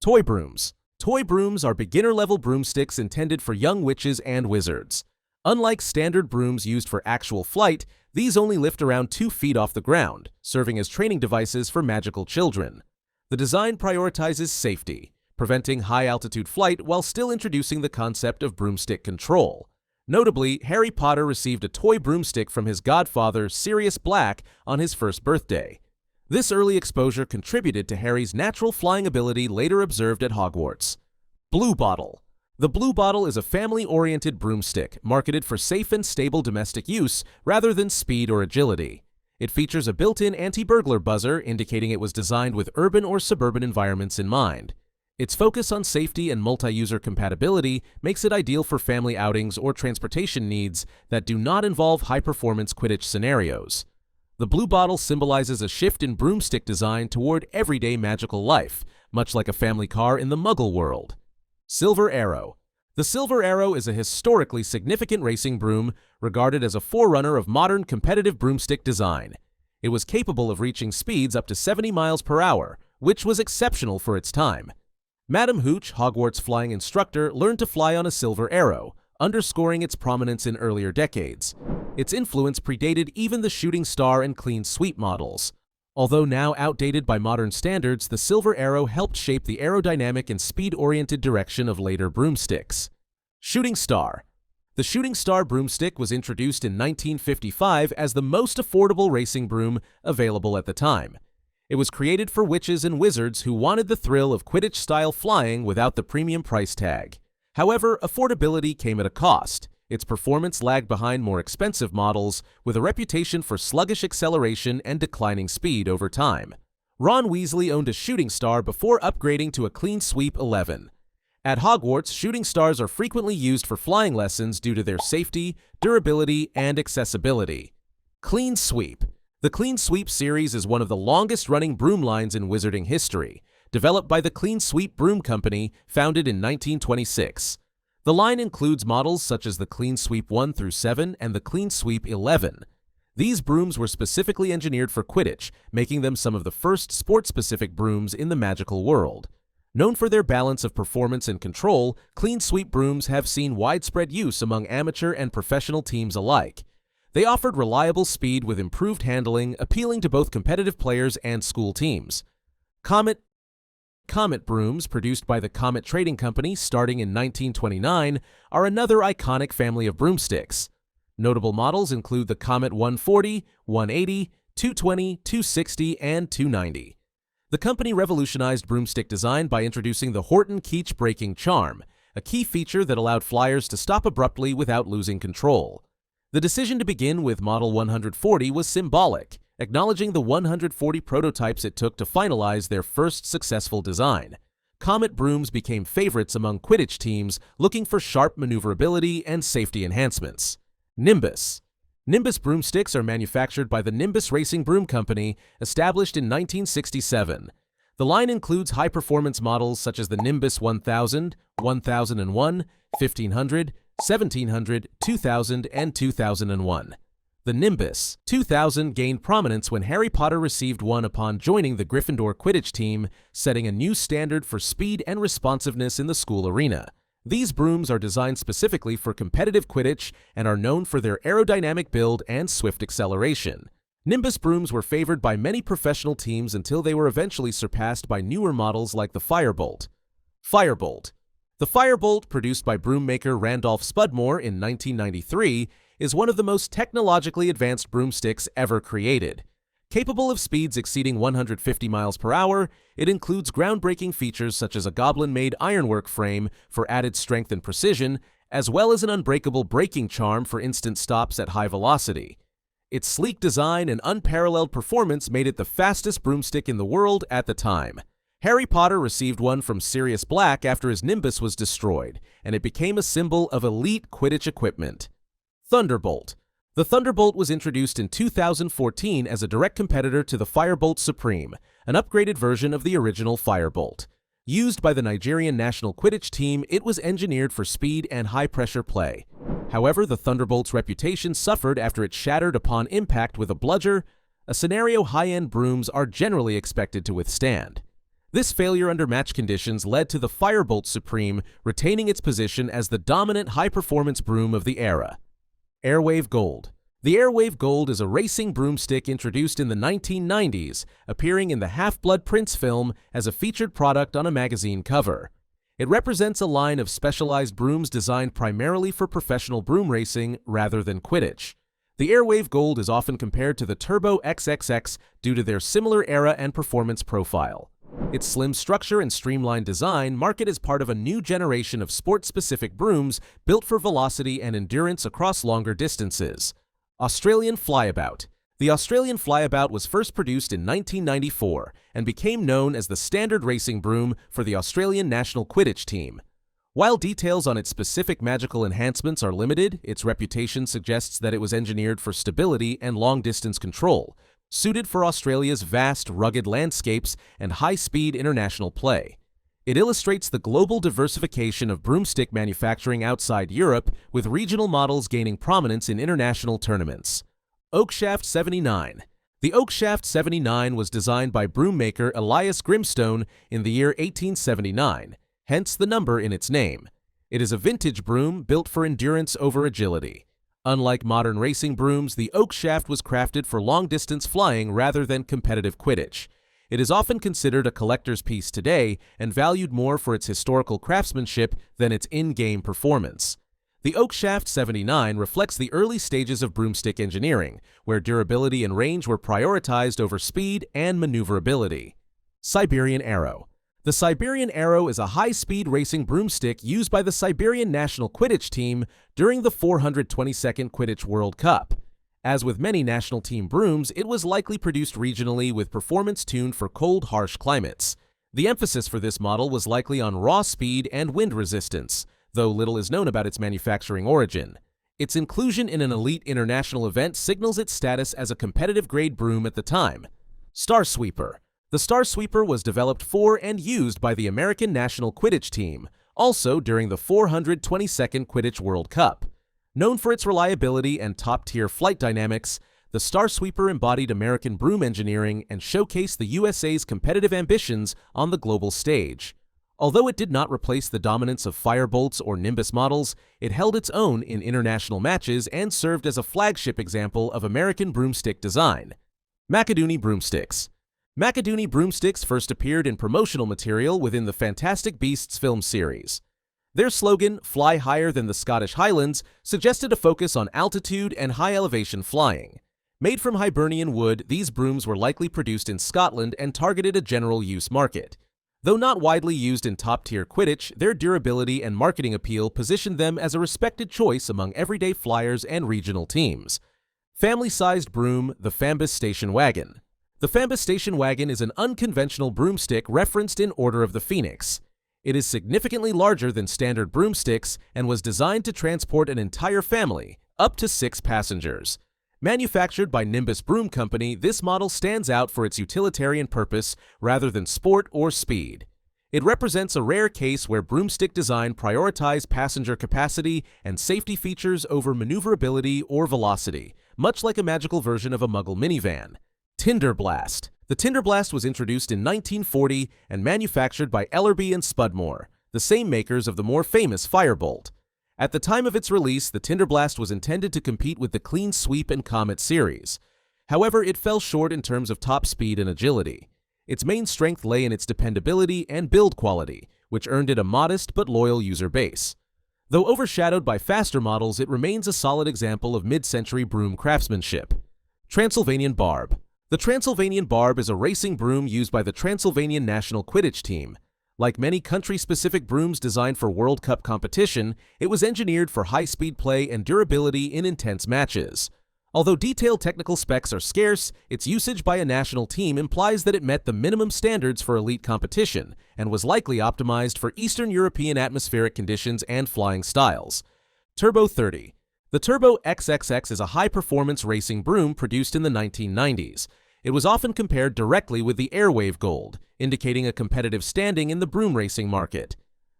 Toy brooms. Toy brooms are beginner-level broomsticks intended for young witches and wizards. Unlike standard brooms used for actual flight, these only lift around 2 feet off the ground, serving as training devices for magical children. The design prioritizes safety, preventing high-altitude flight while still introducing the concept of broomstick control. Notably, Harry Potter received a toy broomstick from his godfather, Sirius Black, on his first birthday. This early exposure contributed to Harry's natural flying ability later observed at Hogwarts. Bluebottle. The Bluebottle is a family-oriented broomstick marketed for safe and stable domestic use rather than speed or agility. It features a built-in anti-burglar buzzer indicating it was designed with urban or suburban environments in mind. Its focus on safety and multi-user compatibility makes it ideal for family outings or transportation needs that do not involve high-performance Quidditch scenarios. The Bluebottle symbolizes a shift in broomstick design toward everyday magical life, much like a family car in the Muggle world. Silver Arrow. The Silver Arrow is a historically significant racing broom, regarded as a forerunner of modern competitive broomstick design. It was capable of reaching speeds up to 70 miles per hour, which was exceptional for its time. Madam Hooch, Hogwarts flying instructor, learned to fly on a Silver Arrow, underscoring its prominence in earlier decades. Its influence predated even the Shooting Star and Clean Sweep models. Although now outdated by modern standards, the Silver Arrow helped shape the aerodynamic and speed-oriented direction of later broomsticks. Shooting Star. The Shooting Star broomstick was introduced in 1955 as the most affordable racing broom available at the time. It was created for witches and wizards who wanted the thrill of Quidditch-style flying without the premium price tag. However, affordability came at a cost. Its performance lagged behind more expensive models, with a reputation for sluggish acceleration and declining speed over time. Ron Weasley owned a Shooting Star before upgrading to a Clean Sweep 11. At Hogwarts, Shooting Stars are frequently used for flying lessons due to their safety, durability, and accessibility. Clean Sweep. The Clean Sweep series is one of the longest-running broom lines in wizarding history, developed by the Clean Sweep Broom Company, founded in 1926. The line includes models such as the Clean Sweep 1 through 7 and the Clean Sweep 11. These brooms were specifically engineered for Quidditch, making them some of the first sport-specific brooms in the magical world. Known for their balance of performance and control, Clean Sweep brooms have seen widespread use among amateur and professional teams alike. They offered reliable speed with improved handling, appealing to both competitive players and school teams. Comet brooms, produced by the Comet Trading Company starting in 1929, are another iconic family of broomsticks. Notable models include the Comet 140, 180, 220, 260, and 290. The company revolutionized broomstick design by introducing the Horton-Keech braking charm, a key feature that allowed flyers to stop abruptly without losing control. The decision to begin with Model 140 was symbolic, acknowledging the 140 prototypes it took to finalize their first successful design. Comet brooms became favorites among Quidditch teams looking for sharp maneuverability and safety enhancements. Nimbus. Nimbus broomsticks are manufactured by the Nimbus Racing Broom Company, established in 1967. The line includes high-performance models such as the Nimbus 1000, 1001, 1500, 1700, 2000, and 2001. The Nimbus 2000 gained prominence when Harry Potter received one upon joining the Gryffindor Quidditch team, setting a new standard for speed and responsiveness in the school arena. These brooms are designed specifically for competitive Quidditch and are known for their aerodynamic build and swift acceleration. Nimbus brooms were favored by many professional teams until they were eventually surpassed by newer models like the Firebolt. Firebolt. The Firebolt, produced by broom maker Randolph Spudmore in 1993, is one of the most technologically advanced broomsticks ever created. Capable of speeds exceeding 150 miles per hour, it includes groundbreaking features such as a goblin-made ironwork frame for added strength and precision, as well as an unbreakable braking charm for instant stops at high velocity. Its sleek design and unparalleled performance made it the fastest broomstick in the world at the time. Harry Potter received one from Sirius Black after his Nimbus was destroyed, and it became a symbol of elite Quidditch equipment. Thunderbolt. The Thunderbolt was introduced in 2014 as a direct competitor to the Firebolt Supreme, an upgraded version of the original Firebolt. Used by the Nigerian national Quidditch team, it was engineered for speed and high-pressure play. However, the Thunderbolt's reputation suffered after it shattered upon impact with a bludger, a scenario high-end brooms are generally expected to withstand. This failure under match conditions led to the Firebolt Supreme retaining its position as the dominant high-performance broom of the era. Airwave Gold. The Airwave Gold is a racing broomstick introduced in the 1990s, appearing in the Half-Blood Prince film as a featured product on a magazine cover. It represents a line of specialized brooms designed primarily for professional broom racing rather than Quidditch. The Airwave Gold is often compared to the Turbo XXX due to their similar era and performance profile. Its slim structure and streamlined design mark it as part of a new generation of sport-specific brooms built for velocity and endurance across longer distances. Australian Flyabout. The Australian Flyabout was first produced in 1994 and became known as the standard racing broom for the Australian national Quidditch team. While details on its specific magical enhancements are limited, its reputation suggests that it was engineered for stability and long-distance control, suited for Australia's vast, rugged landscapes and high-speed international play. It illustrates the global diversification of broomstick manufacturing outside Europe, with regional models gaining prominence in international tournaments. Oakshaft 79. The Oakshaft 79 was designed by broom maker Elias Grimstone in the year 1879, hence the number in its name. It is a vintage broom built for endurance over agility. Unlike modern racing brooms, the Oakshaft was crafted for long-distance flying rather than competitive Quidditch. It is often considered a collector's piece today and valued more for its historical craftsmanship than its in-game performance. The Oakshaft 79 reflects the early stages of broomstick engineering, where durability and range were prioritized over speed and maneuverability. Siberian Arrow. The Siberian Arrow is a high-speed racing broomstick used by the Siberian national Quidditch team during the 422nd Quidditch World Cup. As with many national team brooms, it was likely produced regionally with performance tuned for cold, harsh climates. The emphasis for this model was likely on raw speed and wind resistance, though little is known about its manufacturing origin. Its inclusion in an elite international event signals its status as a competitive-grade broom at the time. Starsweeper. The Starsweeper was developed for and used by the American national Quidditch team, also during the 422nd Quidditch World Cup. Known for its reliability and top-tier flight dynamics, the Starsweeper embodied American broom engineering and showcased the USA's competitive ambitions on the global stage. Although it did not replace the dominance of Firebolts or Nimbus models, it held its own in international matches and served as a flagship example of American broomstick design. Macadoonie broomsticks. Macadoonie broomsticks first appeared in promotional material within the Fantastic Beasts film series. Their slogan, "Fly higher than the Scottish Highlands," suggested a focus on altitude and high-elevation flying. Made from Hibernian wood, these brooms were likely produced in Scotland and targeted a general-use market. Though not widely used in top-tier Quidditch, their durability and marketing appeal positioned them as a respected choice among everyday flyers and regional teams. Family-sized broom, the Fambus Station Wagon. The Fambus Station Wagon is an unconventional broomstick referenced in Order of the Phoenix. It is significantly larger than standard broomsticks and was designed to transport an entire family, up to 6 passengers. Manufactured by Nimbus Broom Company, this model stands out for its utilitarian purpose rather than sport or speed. It represents a rare case where broomstick design prioritized passenger capacity and safety features over maneuverability or velocity, much like a magical version of a Muggle minivan. Tinderblast. The Tinderblast was introduced in 1940 and manufactured by Ellerby and Spudmore, the same makers of the more famous Firebolt. At the time of its release, the Tinderblast was intended to compete with the Clean Sweep and Comet series. However, it fell short in terms of top speed and agility. Its main strength lay in its dependability and build quality, which earned it a modest but loyal user base. Though overshadowed by faster models, it remains a solid example of mid-century broom craftsmanship. Transylvanian Barb. The Transylvanian Barb is a racing broom used by the Transylvanian national Quidditch team. Like many country-specific brooms designed for World Cup competition, it was engineered for high-speed play and durability in intense matches. Although detailed technical specs are scarce, its usage by a national team implies that it met the minimum standards for elite competition and was likely optimized for Eastern European atmospheric conditions and flying styles. Turbo 30. The Turbo XXX is a high-performance racing broom produced in the 1990s. It was often compared directly with the Airwave Gold, indicating a competitive standing in the broom racing market.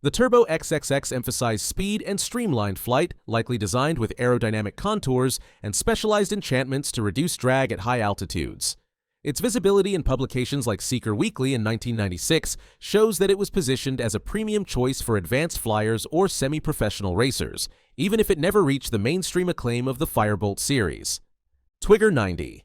The Turbo XXX emphasized speed and streamlined flight, likely designed with aerodynamic contours and specialized enchantments to reduce drag at high altitudes. Its visibility in publications like Seeker Weekly in 1996 shows that it was positioned as a premium choice for advanced flyers or semi-professional racers, even if it never reached the mainstream acclaim of the Firebolt series. Twigger 90.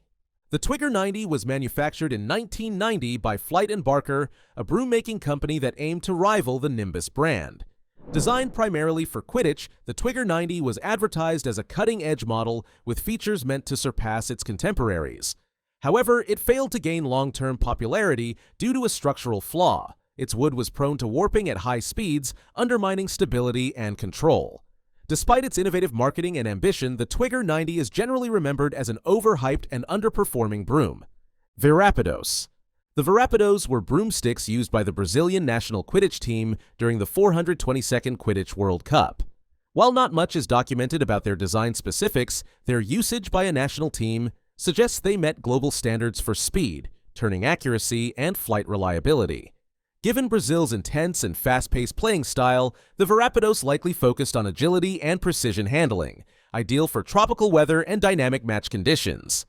The Twigger 90 was manufactured in 1990 by Flight & Barker, a broom-making company that aimed to rival the Nimbus brand. Designed primarily for Quidditch, the Twigger 90 was advertised as a cutting-edge model with features meant to surpass its contemporaries. However, it failed to gain long-term popularity due to a structural flaw. Its wood was prone to warping at high speeds, undermining stability and control. Despite its innovative marketing and ambition, the Twigger 90 is generally remembered as an overhyped and underperforming broom. Varapidos. The Varapidos were broomsticks used by the Brazilian national Quidditch team during the 422nd Quidditch World Cup. While not much is documented about their design specifics, their usage by a national team suggests they met global standards for speed, turning accuracy, and flight reliability. Given Brazil's intense and fast-paced playing style, the Varapidos likely focused on agility and precision handling, ideal for tropical weather and dynamic match conditions.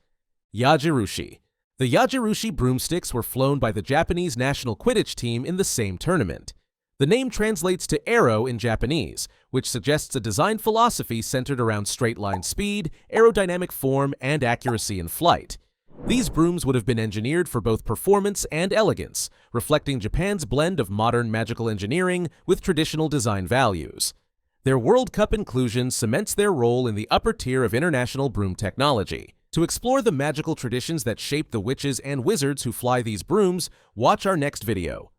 Yajirushi. The Yajirushi broomsticks were flown by the Japanese national Quidditch team in the same tournament. The name translates to arrow in Japanese, which suggests a design philosophy centered around straight-line speed, aerodynamic form, and accuracy in flight. These brooms would have been engineered for both performance and elegance, reflecting Japan's blend of modern magical engineering with traditional design values. Their World Cup inclusion cements their role in the upper tier of international broom technology. To explore the magical traditions that shape the witches and wizards who fly these brooms, watch our next video.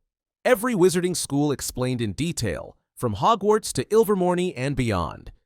Every wizarding school explained in detail, from Hogwarts to Ilvermorny and beyond.